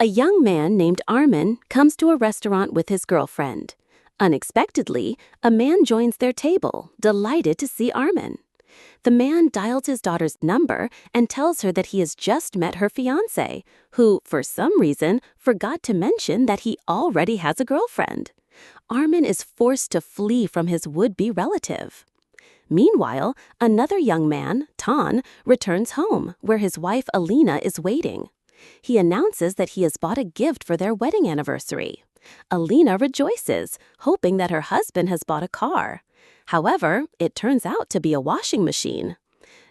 A young man named Armin comes to a restaurant with his girlfriend. Unexpectedly, a man joins their table, delighted to see Armin. The man dials his daughter's number and tells her that he has just met her fiancé, who, for some reason, forgot to mention that he already has a girlfriend. Armin is forced to flee from his would-be relative. Meanwhile, another young man, Tan, returns home, where his wife Alina is waiting. He announces that he has bought a gift for their wedding anniversary. Alina rejoices, hoping that her husband has bought a car. However, it turns out to be a washing machine.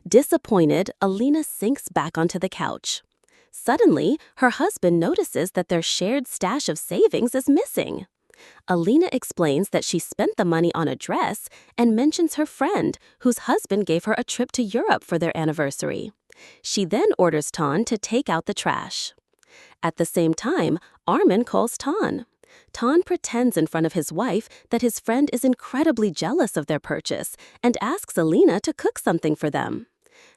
Disappointed, Alina sinks back onto the couch. Suddenly, her husband notices that their shared stash of savings is missing. Alina explains that she spent the money on a dress and mentions her friend, whose husband gave her a trip to Europe for their anniversary. She then orders Tan to take out the trash. At the same time, Armin calls Tan. Tan pretends in front of his wife that his friend is incredibly jealous of their purchase and asks Alina to cook something for them.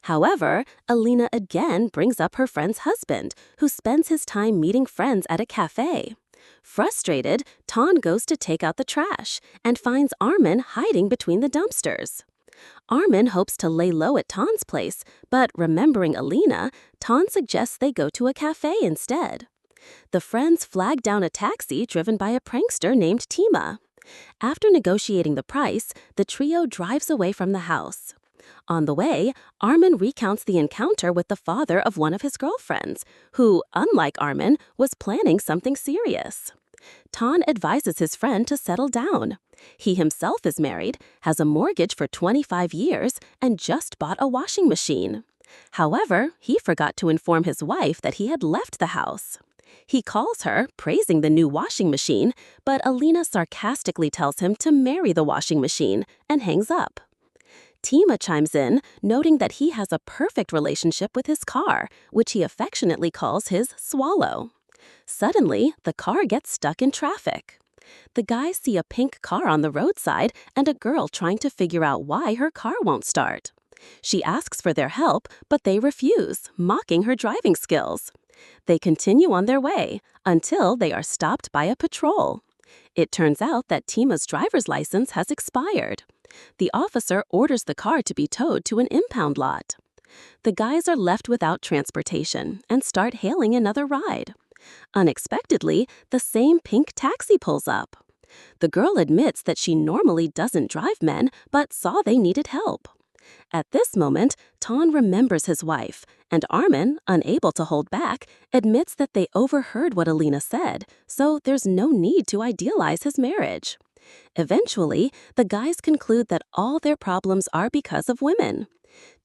However, Alina again brings up her friend's husband, who spends his time meeting friends at a cafe. Frustrated, Tan goes to take out the trash and finds Armin hiding between the dumpsters. Armin hopes to lay low at Tan's place, but remembering Alina, Tan suggests they go to a cafe instead. The friends flag down a taxi driven by a prankster named Tima. After negotiating the price, the trio drives away from the house. On the way, Armin recounts the encounter with the father of one of his girlfriends, who, unlike Armin, was planning something serious. Tan advises his friend to settle down. He himself is married, has a mortgage for 25 years, and just bought a washing machine. However, he forgot to inform his wife that he had left the house. He calls her, praising the new washing machine, but Alina sarcastically tells him to marry the washing machine and hangs up. Tima chimes in, noting that he has a perfect relationship with his car, which he affectionately calls his Swallow. Suddenly, the car gets stuck in traffic. The guys see a pink car on the roadside and a girl trying to figure out why her car won't start. She asks for their help, but they refuse, mocking her driving skills. They continue on their way until they are stopped by a patrol. It turns out that Tima's driver's license has expired. The officer orders the car to be towed to an impound lot. The guys are left without transportation and start hailing another ride. Unexpectedly, the same pink taxi pulls up. The girl admits that she normally doesn't drive men, but saw they needed help. At this moment, Tan remembers his wife, and Armin, unable to hold back, admits that they overheard what Alina said, so there's no need to idealize his marriage. Eventually, the guys conclude that all their problems are because of women.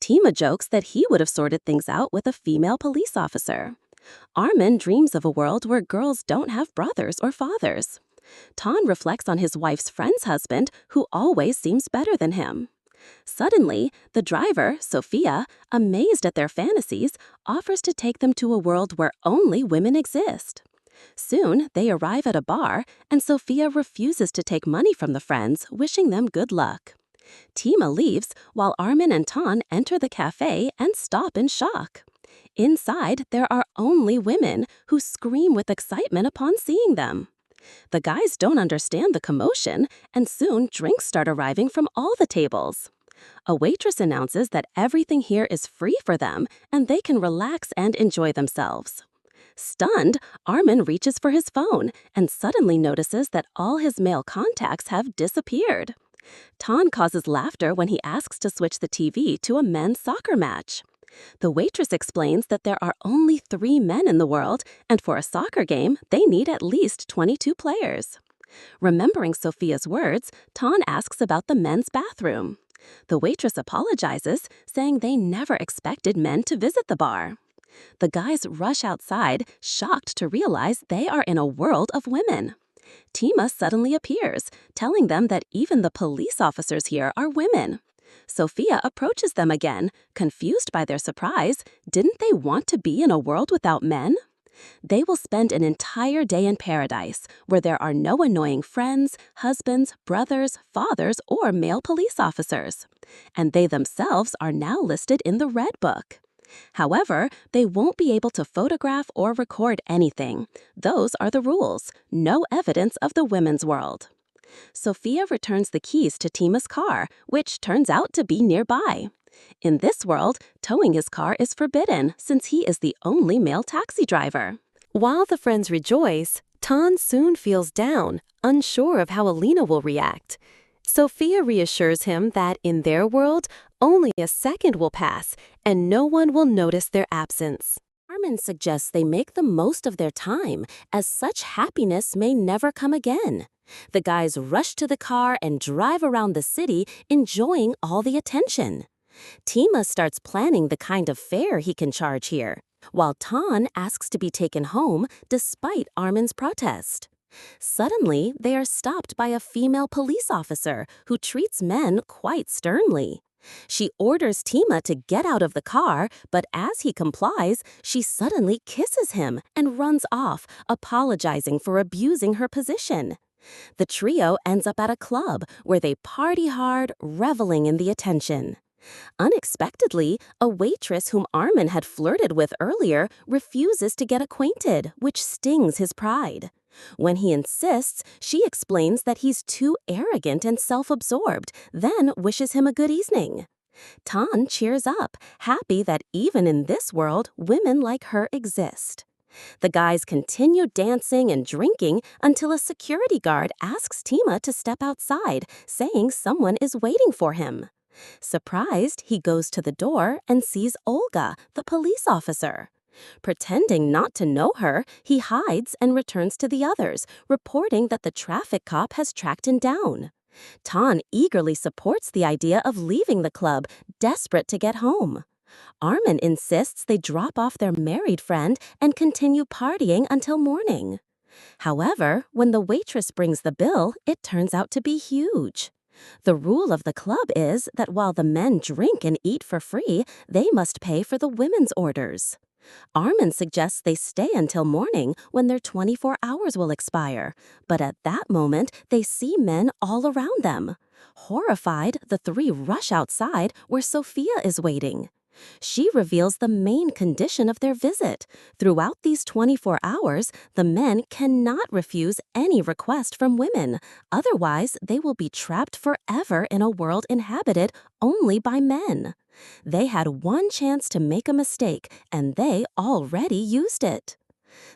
Tima jokes that he would have sorted things out with a female police officer. Armin dreams of a world where girls don't have brothers or fathers. Tan reflects on his wife's friend's husband, who always seems better than him. Suddenly, the driver, Sophia, amazed at their fantasies, offers to take them to a world where only women exist. Soon, they arrive at a bar, and Sophia refuses to take money from the friends, wishing them good luck. Tima leaves, while Armin and Tan enter the cafe and stop in shock. Inside, there are only women, who scream with excitement upon seeing them. The guys don't understand the commotion, and soon drinks start arriving from all the tables. A waitress announces that everything here is free for them, and they can relax and enjoy themselves. Stunned, Armin reaches for his phone and suddenly notices that all his male contacts have disappeared. Tan causes laughter when he asks to switch the TV to a men's soccer match. The waitress explains that there are only 3 men in the world, and for a soccer game, they need at least 22 players. Remembering Sophia's words, Tan asks about the men's bathroom. The waitress apologizes, saying they never expected men to visit the bar. The guys rush outside, shocked to realize they are in a world of women. Tima suddenly appears, telling them that even the police officers here are women. Sophia approaches them again, confused by their surprise. Didn't they want to be in a world without men? They will spend an entire day in paradise, where there are no annoying friends, husbands, brothers, fathers, or male police officers. And they themselves are now listed in the Red Book. However, they won't be able to photograph or record anything. Those are the rules. No evidence of the women's world. Sophia returns the keys to Tima's car, which turns out to be nearby. In this world, towing his car is forbidden since he is the only male taxi driver. While the friends rejoice, Tan soon feels down, unsure of how Alina will react. Sophia reassures him that in their world, only a second will pass and no one will notice their absence. Armin suggests they make the most of their time, as such happiness may never come again. The guys rush to the car and drive around the city, enjoying all the attention. Tima starts planning the kind of fare he can charge here, while Tan asks to be taken home despite Armin's protest. Suddenly, they are stopped by a female police officer who treats men quite sternly. She orders Tima to get out of the car, but as he complies, she suddenly kisses him and runs off, apologizing for abusing her position. The trio ends up at a club where they party hard, reveling in the attention. Unexpectedly, a waitress whom Armin had flirted with earlier refuses to get acquainted, which stings his pride. When he insists, she explains that he's too arrogant and self-absorbed, then wishes him a good evening. Tan cheers up, happy that even in this world, women like her exist. The guys continue dancing and drinking until a security guard asks Tima to step outside, saying someone is waiting for him. Surprised, he goes to the door and sees Olga, the police officer. Pretending not to know her, he hides and returns to the others, reporting that the traffic cop has tracked him down. Tan eagerly supports the idea of leaving the club, desperate to get home. Armin insists they drop off their married friend and continue partying until morning. However, when the waitress brings the bill, it turns out to be huge. The rule of the club is that while the men drink and eat for free, they must pay for the women's orders. Armin suggests they stay until morning when their 24 hours will expire, but at that moment they see men all around them. Horrified, the three rush outside where Sophia is waiting. She reveals the main condition of their visit. Throughout these 24 hours, the men cannot refuse any request from women. Otherwise, they will be trapped forever in a world inhabited only by men. They had one chance to make a mistake, and they already used it.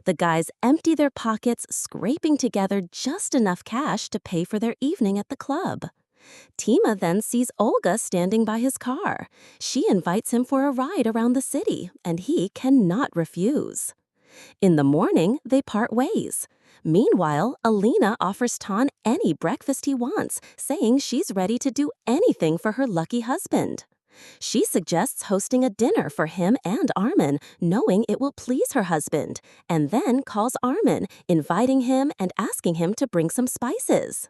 The guys empty their pockets, scraping together just enough cash to pay for their evening at the club. Tima then sees Olga standing by his car. She invites him for a ride around the city, and he cannot refuse. In the morning, they part ways. Meanwhile, Alina offers Tan any breakfast he wants, saying she's ready to do anything for her lucky husband. She suggests hosting a dinner for him and Armin, knowing it will please her husband, and then calls Armin, inviting him and asking him to bring some spices.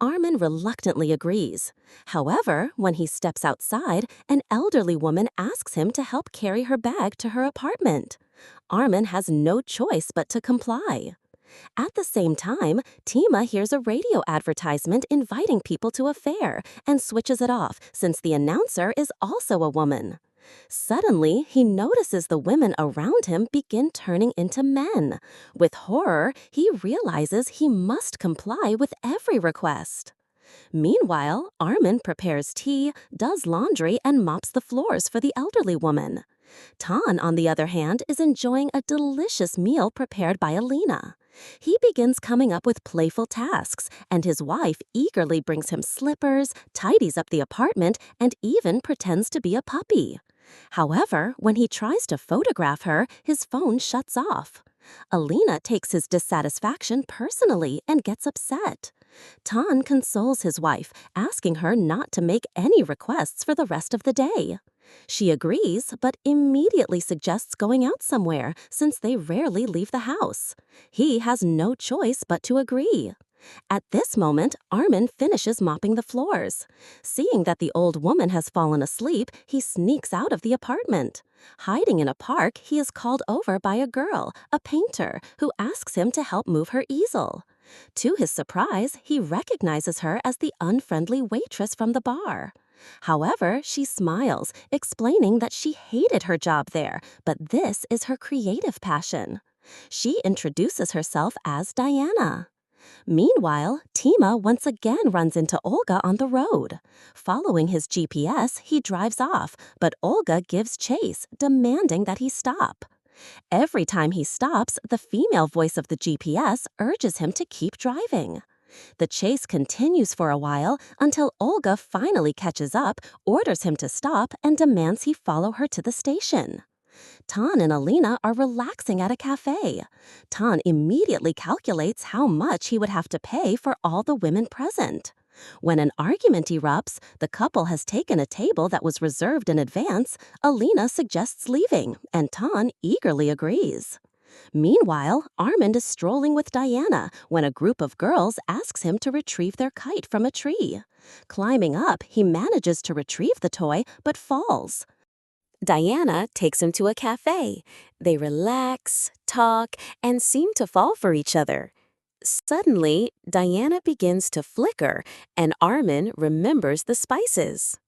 Armin reluctantly agrees. However, when he steps outside, an elderly woman asks him to help carry her bag to her apartment. Armin has no choice but to comply. At the same time, Tima hears a radio advertisement inviting people to a fair and switches it off since the announcer is also a woman. Suddenly, he notices the women around him begin turning into men. With horror, he realizes he must comply with every request. Meanwhile, Armin prepares tea, does laundry, and mops the floors for the elderly woman. Tan, on the other hand, is enjoying a delicious meal prepared by Alina. He begins coming up with playful tasks, and his wife eagerly brings him slippers, tidies up the apartment, and even pretends to be a puppy. However, when he tries to photograph her, his phone shuts off. Alina takes his dissatisfaction personally and gets upset. Tan consoles his wife, asking her not to make any requests for the rest of the day. She agrees, but immediately suggests going out somewhere since they rarely leave the house. He has no choice but to agree. At this moment, Armin finishes mopping the floors. Seeing that the old woman has fallen asleep, he sneaks out of the apartment. Hiding in a park, he is called over by a girl, a painter, who asks him to help move her easel. To his surprise, he recognizes her as the unfriendly waitress from the bar. However, she smiles, explaining that she hated her job there, but this is her creative passion. She introduces herself as Diana. Meanwhile, Tima once again runs into Olga on the road. Following his GPS, he drives off, but Olga gives chase, demanding that he stop. Every time he stops, the female voice of the GPS urges him to keep driving. The chase continues for a while until Olga finally catches up, orders him to stop, and demands he follow her to the station. Tan and Alina are relaxing at a cafe. Tan immediately calculates how much he would have to pay for all the women present. When an argument erupts, the couple has taken a table that was reserved in advance. Alina suggests leaving, and Tan eagerly agrees. Meanwhile, Armand is strolling with Diana when a group of girls asks him to retrieve their kite from a tree. Climbing up, he manages to retrieve the toy but falls. Diana takes him to a cafe. They relax, talk, and seem to fall for each other. Suddenly, Diana begins to flicker, and Armin remembers the spices.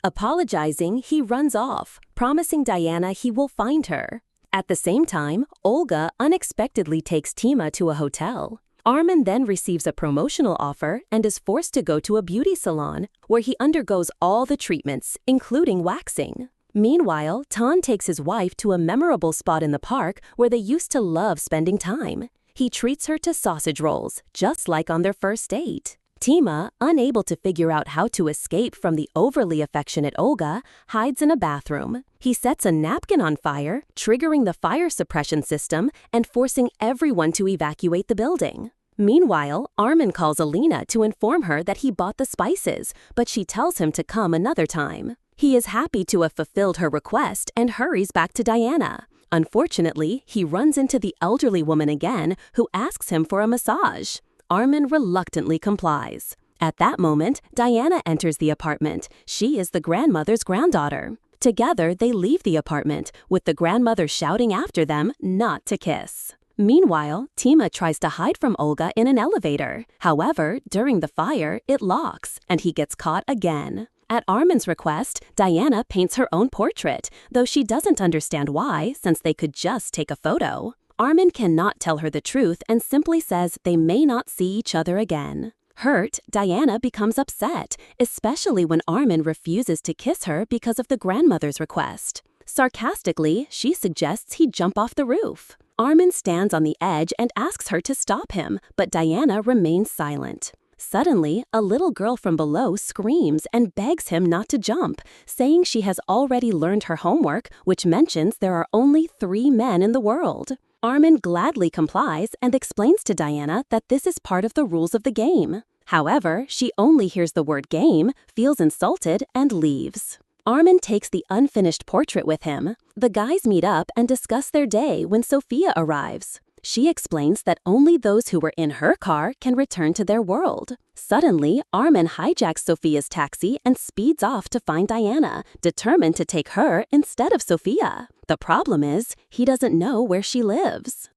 Apologizing, he runs off, promising Diana he will find her. At the same time, Olga unexpectedly takes Tima to a hotel. Armin then receives a promotional offer and is forced to go to a beauty salon, where he undergoes all the treatments, including waxing. Meanwhile, Tan takes his wife to a memorable spot in the park where they used to love spending time. He treats her to sausage rolls, just like on their first date. Tima, unable to figure out how to escape from the overly affectionate Olga, hides in a bathroom. He sets a napkin on fire, triggering the fire suppression system and forcing everyone to evacuate the building. Meanwhile, Armin calls Alina to inform her that he bought the spices, but she tells him to come another time. He is happy to have fulfilled her request and hurries back to Diana. Unfortunately, he runs into the elderly woman again, who asks him for a massage. Armin reluctantly complies. At that moment, Diana enters the apartment. She is the grandmother's granddaughter. Together, they leave the apartment, with the grandmother shouting after them not to kiss. Meanwhile, Tima tries to hide from Olga in an elevator. However, during the fire, it locks, and he gets caught again. At Armin's request, Diana paints her own portrait, though she doesn't understand why, since they could just take a photo. Armin cannot tell her the truth and simply says they may not see each other again. Hurt, Diana becomes upset, especially when Armin refuses to kiss her because of the grandmother's request. Sarcastically, she suggests he jump off the roof. Armin stands on the edge and asks her to stop him, but Diana remains silent. Suddenly, a little girl from below screams and begs him not to jump, saying she has already learned her homework, which mentions there are only 3 men in the world. Armin gladly complies and explains to Diana that this is part of the rules of the game. However, she only hears the word game, feels insulted, and leaves. Armin takes the unfinished portrait with him. The guys meet up and discuss their day when Sophia arrives. She explains that only those who were in her car can return to their world. Suddenly, Armin hijacks Sophia's taxi and speeds off to find Diana, determined to take her instead of Sophia. The problem is, he doesn't know where she lives.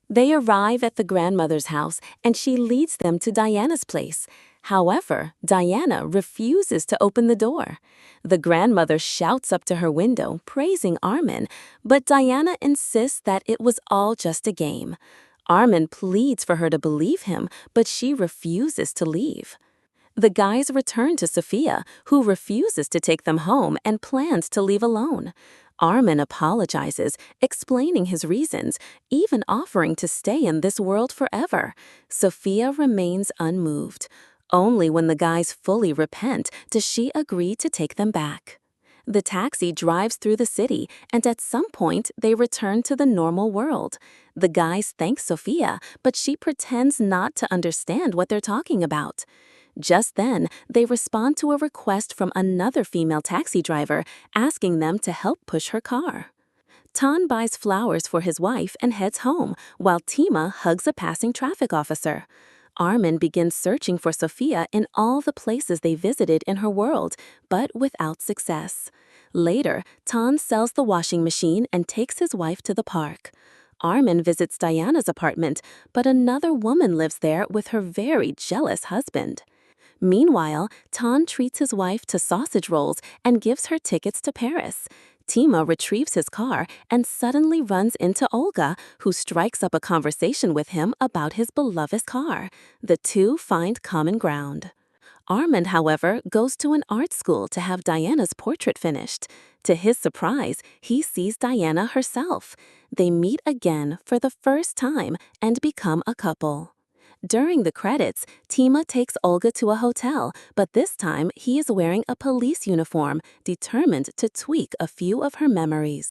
They arrive at the grandmother's house, and she leads them to Diana's place. However, Diana refuses to open the door. The grandmother shouts up to her window, praising Armin, but Diana insists that it was all just a game. Armin pleads for her to believe him, but she refuses to leave. The guys return to Sophia, who refuses to take them home and plans to leave alone. Armin apologizes, explaining his reasons, even offering to stay in this world forever. Sophia remains unmoved. Only when the guys fully repent does she agree to take them back. The taxi drives through the city, and at some point they return to the normal world. The guys thank Sophia, but she pretends not to understand what they're talking about. Just then, they respond to a request from another female taxi driver asking them to help push her car. Tan buys flowers for his wife and heads home, while Tima hugs a passing traffic officer. Armin begins searching for Sophia in all the places they visited in her world, but without success. Later, Tan sells the washing machine and takes his wife to the park. Armin visits Diana's apartment, but another woman lives there with her very jealous husband. Meanwhile, Tan treats his wife to sausage rolls and gives her tickets to Paris. Tima retrieves his car and suddenly runs into Olga, who strikes up a conversation with him about his beloved car. The two find common ground. Armand, however, goes to an art school to have Diana's portrait finished. To his surprise, he sees Diana herself. They meet again for the first time and become a couple. During the credits, Tima takes Olga to a hotel, but this time he is wearing a police uniform, determined to tweak a few of her memories.